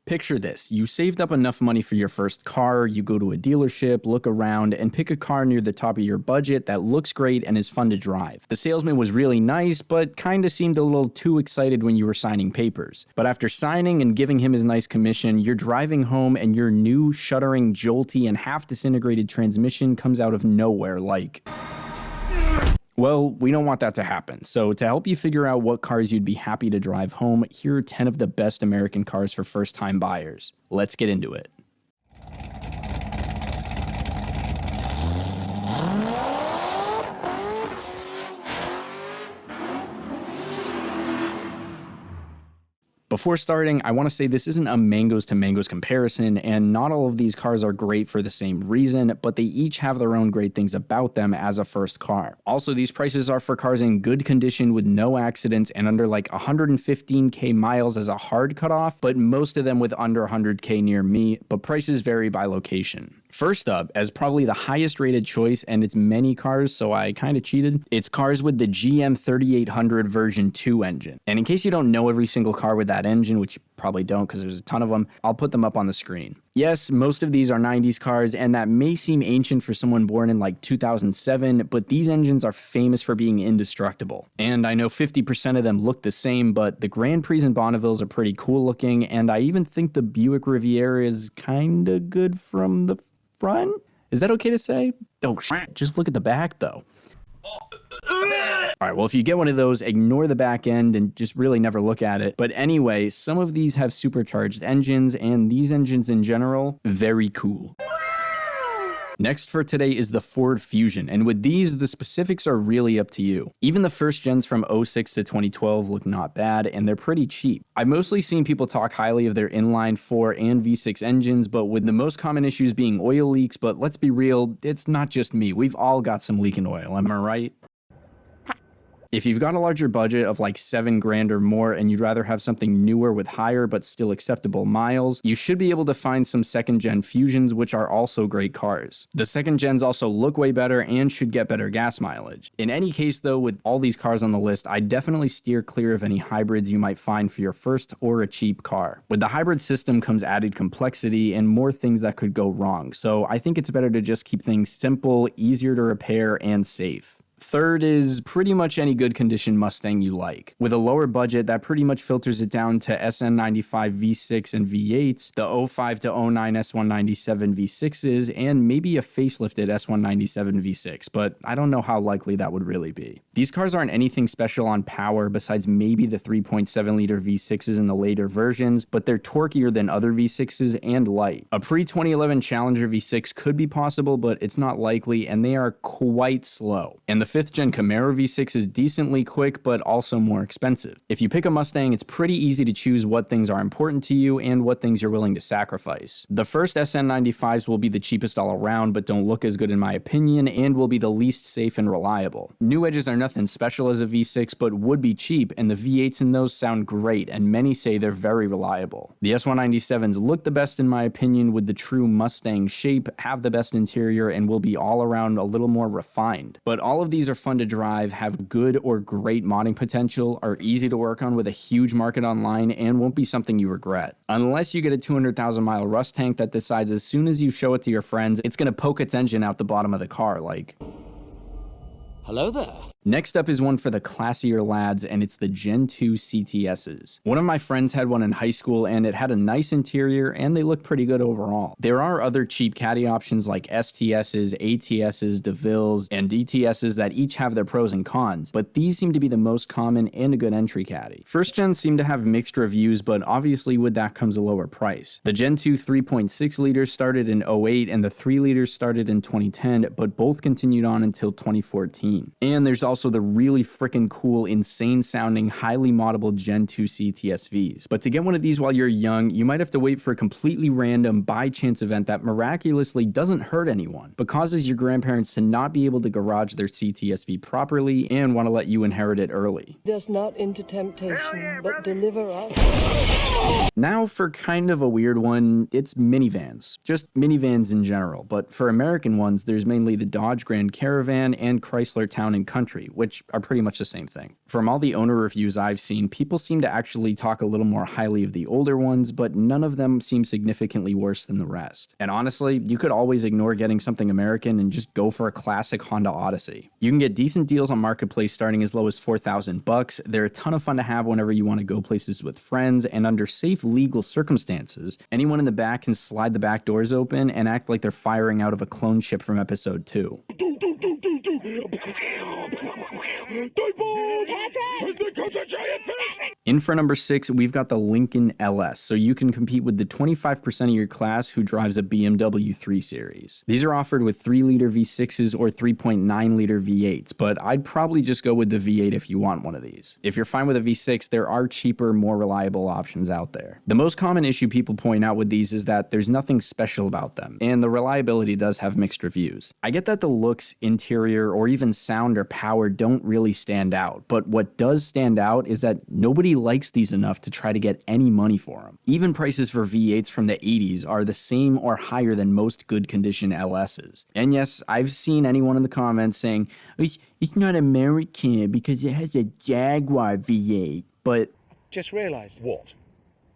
Picture this, you saved up enough money for your first car, you go to a dealership, look around, and pick a car near the top of your budget that looks great and is fun to drive. The salesman was really nice, but kinda seemed a little too excited when you were signing papers. But after signing and giving him his nice commission, you're driving home and your new, shuddering, jolty, and half-disintegrated transmission comes out of nowhere like... Well, we don't want that to happen, so to help you figure out what cars you'd be happy to drive home, here are 10 of the best American cars for first-time buyers. Let's get into it. Before starting, I want to say this isn't a mangoes to mangoes comparison, and not all of these cars are great for the same reason, but they each have their own great things about them as a first car. Also, these prices are for cars in good condition with no accidents and under like 115k miles as a hard cutoff, but most of them with under 100k near me, but prices vary by location. First up, as probably the highest rated choice, and it's many cars, so I kind of cheated, it's cars with the GM 3800 version 2 engine. And in case you don't know every single car with that engine, which you probably don't because there's a ton of them, I'll put them up on the screen. Yes, most of these are 90s cars, and that may seem ancient for someone born in like 2007, but these engines are famous for being indestructible. And I know 50% of them look the same, but the Grand Prix and Bonnevilles are pretty cool looking, and I even think the Buick Riviera is kinda good from the front? Is that okay to say? Oh shit, just look at the back though. Alright, well if you get one of those, ignore the back end and just really never look at it. But anyway, some of these have supercharged engines, and these engines in general, very cool. Next for today is the Ford Fusion, and with these, the specifics are really up to you. Even the first gens from 06 to 2012 look not bad, and they're pretty cheap. I've mostly seen people talk highly of their inline 4 and V6 engines, but with the most common issues being oil leaks, but let's be real, it's not just me, we've all got some leaking oil, am I right? If you've got a larger budget of like $7,000 or more and you'd rather have something newer with higher but still acceptable miles, you should be able to find some second gen Fusions, which are also great cars. The second gens also look way better and should get better gas mileage. In any case though, with all these cars on the list, I definitely steer clear of any hybrids you might find for your first or a cheap car. With the hybrid system comes added complexity and more things that could go wrong, so I think it's better to just keep things simple, easier to repair, and safe. Third is pretty much any good condition Mustang you like. With a lower budget, that pretty much filters it down to SN95 V6 and V8s, the 05 to 09 S197 V6s, and maybe a facelifted S197 V6, but I don't know how likely that would really be. These cars aren't anything special on power besides maybe the 3.7 liter V6s in the later versions, but they're torquier than other V6s and light. A pre-2011 Challenger V6 could be possible, but it's not likely, and they are quite slow. And the 5th gen Camaro V6 is decently quick, but also more expensive. If you pick a Mustang, it's pretty easy to choose what things are important to you and what things you're willing to sacrifice. The first SN95s will be the cheapest all around, but don't look as good in my opinion, and will be the least safe and reliable. New Edges are nothing special as a V6, but would be cheap, and the V8s in those sound great, and many say they're very reliable. The S197s look the best in my opinion with the true Mustang shape, have the best interior, and will be all around a little more refined. But all of these are fun to drive, have good or great modding potential, are easy to work on with a huge market online, and won't be something you regret. Unless you get a 200,000 mile rust tank that decides as soon as you show it to your friends, it's gonna poke its engine out the bottom of the car like... Hello there. Next up is one for the classier lads, and it's the Gen 2 CTSs. One of my friends had one in high school, and it had a nice interior, and they look pretty good overall. There are other cheap caddy options like STSs, ATSs, DeVilles, and DTSs that each have their pros and cons, but these seem to be the most common and a good entry caddy. First gens seem to have mixed reviews, but obviously with that comes a lower price. The Gen 2 3.6 liters started in 08, and the 3 liters started in 2010, but both continued on until 2014. And there's also the really freaking cool, insane sounding, highly moddable Gen 2 CTSVs. But to get one of these while you're young, you might have to wait for a completely random, by chance event that miraculously doesn't hurt anyone, but causes your grandparents to not be able to garage their CTSV properly and want to let you inherit it early. Does not into temptation, but deliver us. Now for kind of a weird one, it's minivans. Just minivans in general, but for American ones, there's mainly the Dodge Grand Caravan and Chrysler smaller town and country, which are pretty much the same thing. From all the owner reviews I've seen, people seem to actually talk a little more highly of the older ones, but none of them seem significantly worse than the rest. And honestly, you could always ignore getting something American and just go for a classic Honda Odyssey. You can get decent deals on Marketplace starting as low as $4,000. They're a ton of fun to have whenever you want to go places with friends, and under safe legal circumstances, anyone in the back can slide the back doors open and act like they're firing out of a clone ship from episode 2. In for number 6, we've got the Lincoln LS, so you can compete with the 25% of your class who drives a BMW 3 Series. These are offered with 3-liter V6s or 3.9-liter V8s, but I'd probably just go with the V8 if you want one of these. If you're fine with a V6, there are cheaper, more reliable options out there. The most common issue people point out with these is that there's nothing special about them, and the reliability does have mixed reviews. I get that the looks, interior, or even sound or power don't really stand out, but what does stand out is that nobody likes these enough to try to get any money for them. Even prices for V8s from the 80s are the same or higher than most good condition LSs. And yes, I've seen anyone in the comments saying, it's not American because it has a Jaguar V8, but... Just realised. What?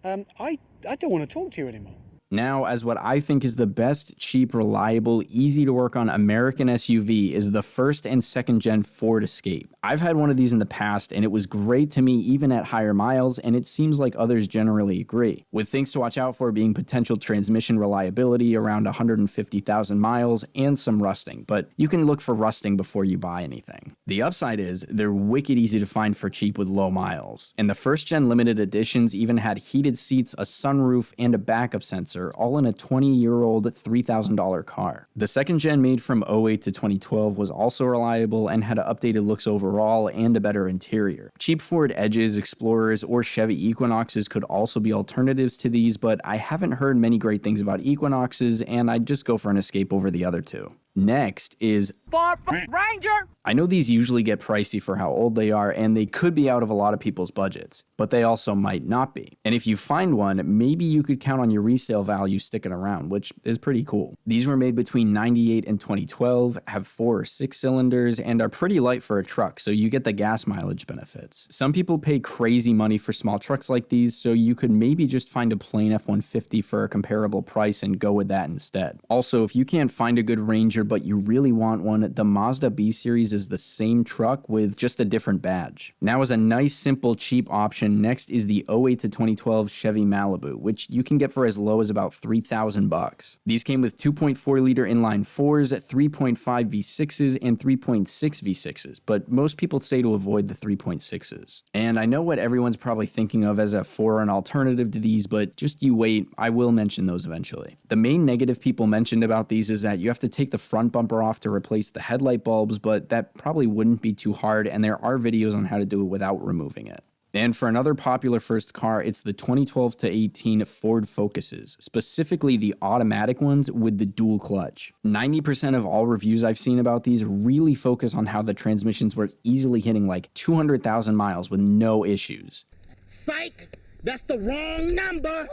I don't want to talk to you anymore. Now, as what I think is the best, cheap, reliable, easy to work on American SUV is the first and second gen Ford Escape. I've had one of these in the past and it was great to me even at higher miles, and it seems like others generally agree, with things to watch out for being potential transmission reliability around 150,000 miles and some rusting, but you can look for rusting before you buy anything. The upside is they're wicked easy to find for cheap with low miles, and the first gen limited editions even had heated seats, a sunroof, and a backup sensor, all in a 20-year-old $3,000 car. The second gen, made from 08 to 2012, was also reliable and had updated looks overall and a better interior. Cheap Ford Edges, Explorers, or Chevy Equinoxes could also be alternatives to these, but I haven't heard many great things about Equinoxes, and I'd just go for an Escape over the other two. Next is Ford Ranger. I know these usually get pricey for how old they are, and they could be out of a lot of people's budgets, but they also might not be. And if you find one, maybe you could count on your resale value sticking around, which is pretty cool. These were made between 98 and 2012, have 4 or 6 cylinders, and are pretty light for a truck, so you get the gas mileage benefits. Some people pay crazy money for small trucks like these, so you could maybe just find a plain F-150 for a comparable price and go with that instead. Also, if you can't find a good Ranger but you really want one, the Mazda B-Series is the same truck with just a different badge. Now, as a nice, simple, cheap option, next is the 08 to 2012 Chevy Malibu, which you can get for as low as about $3,000. These came with 2.4-liter inline 4s, 3.5 V6s, and 3.6 V6s, but most people say to avoid the 3.6s. And I know what everyone's probably thinking of as a foreign alternative to these, but just you wait, I will mention those eventually. The main negative people mentioned about these is that you have to take the front bumper off to replace the headlight bulbs, but that probably wouldn't be too hard, and there are videos on how to do it without removing it. And for another popular first car, it's the 2012 to 18 Ford Focuses, specifically the automatic ones with the dual clutch. 90% of all reviews I've seen about these really focus on how the transmissions were easily hitting like 200,000 miles with no issues. Psych! That's the wrong number!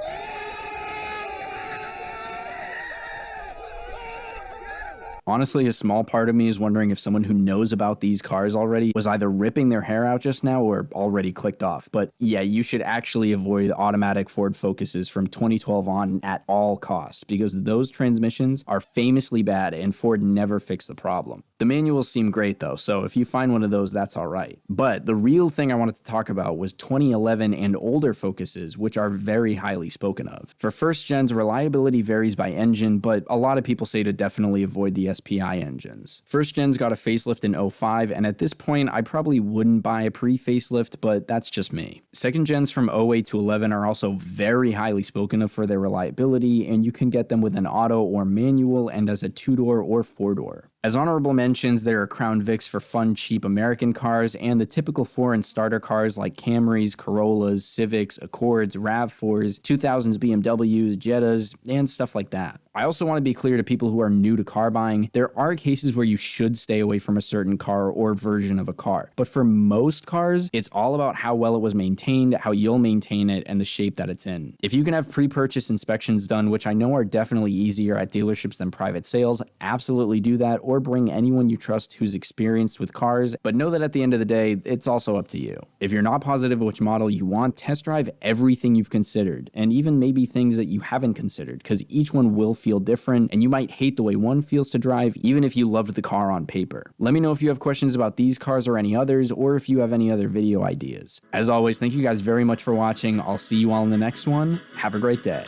Honestly, a small part of me is wondering if someone who knows about these cars already was either ripping their hair out just now or already clicked off. But yeah, you should actually avoid automatic Ford Focuses from 2012 on at all costs, because those transmissions are famously bad and Ford never fixed the problem. The manuals seem great though, so if you find one of those, that's alright. But the real thing I wanted to talk about was 2011 and older Focuses, which are very highly spoken of. For first gens, reliability varies by engine, but a lot of people say to definitely avoid the SPI engines. First gens got a facelift in 05, and at this point I probably wouldn't buy a pre-facelift, but that's just me. Second gens from 08 to 11 are also very highly spoken of for their reliability, and you can get them with an auto or manual and as a 2-door or 4-door. As honorable mentions, there are Crown Vics for fun, cheap American cars, and the typical foreign starter cars like Camrys, Corollas, Civics, Accords, RAV4s, 2000s BMWs, Jettas, and stuff like that. I also want to be clear to people who are new to car buying, there are cases where you should stay away from a certain car or version of a car. But for most cars, it's all about how well it was maintained, how you'll maintain it, and the shape that it's in. If you can have pre-purchase inspections done, which I know are definitely easier at dealerships than private sales, absolutely do that, or bring anyone you trust who's experienced with cars. But know that at the end of the day, it's also up to you. If you're not positive which model you want, test drive everything you've considered, and even maybe things that you haven't considered, because each one will feel different, and you might hate the way one feels to drive, even if you loved the car on paper. Let me know if you have questions about these cars or any others, or if you have any other video ideas. As always, thank you guys very much for watching. I'll see you all in the next one. Have a great day.